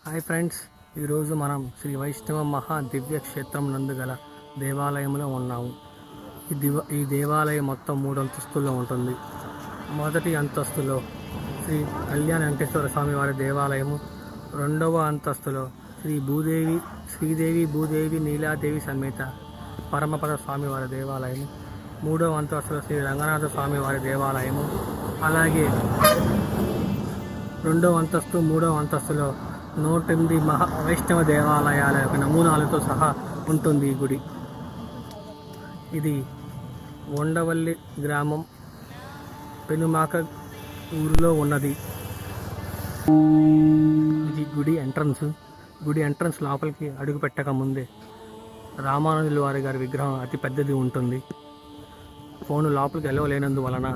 Hi friends, ఈరోజు మనం శ్రీ వైష్ణవ మహా దివ్య క్షేత్రం నందు గల దేవాలయంలో ఉన్నాము. ఈ దేవాలయం మొత్తం 3 అంతస్తుల్లో ఉంటుంది. మొదటి అంతస్తులో శ్రీ కళ్యాణ వెంకటేశ్వర స్వామి వారి దేవాలయము, రెండవ అంతస్తులో శ్రీదేవి భూదేవి నీలాదేవి సమేత పరమపద స్వామి వారి దేవాలయము, మూడవ అంతస్తులో శ్రీ రంగనాథ స్వామి వారి దేవాలయము, అలాగే రెండవ అంతస్తు మూడవ అంతస్తులో 108 మహా వైష్ణవ దేవాలయాల యొక్క నమూనాలతో సహా ఉంటుంది ఈ గుడి. ఇది ఉండవల్లి గ్రామం పెనుమాక ఊరిలో ఉన్నది. ఇది గుడి ఎంట్రన్స్ లోపలికి అడుగు పెట్టక ముందే రామానుజుల వారి గారి విగ్రహం అతి పెద్దది ఉంటుంది. ఫోన్ లోపలికి వెళ్ళలేనందువలన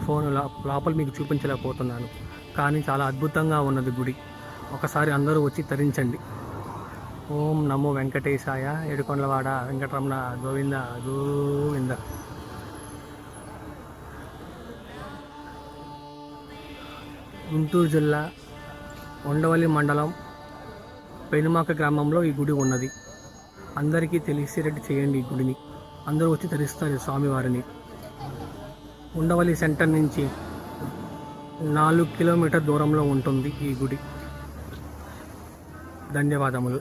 ఫోన్ లోపల మీకు చూపించలేకపోతున్నాను, కానీ చాలా అద్భుతంగా ఉన్నది గుడి. ఒకసారి అందరూ వచ్చి తరించండి. ఓం నమో వెంకటేశాయ. ఏడుకొండలవాడ వెంకటరమణ గోవింద గోవింద. గుంటూరు జిల్లా ఉండవల్లి మండలం పెనుమాక గ్రామంలో ఈ గుడి ఉన్నది. అందరికీ తెలిసేటట్టు చేయండి. ఈ గుడిని అందరూ వచ్చి తరిస్తారు స్వామివారిని. ఉండవల్లి సెంటర్ నుంచి 4 కిలోమీటర్ దూరంలో ఉంటుంది ఈ గుడి. ధన్యవాదములు.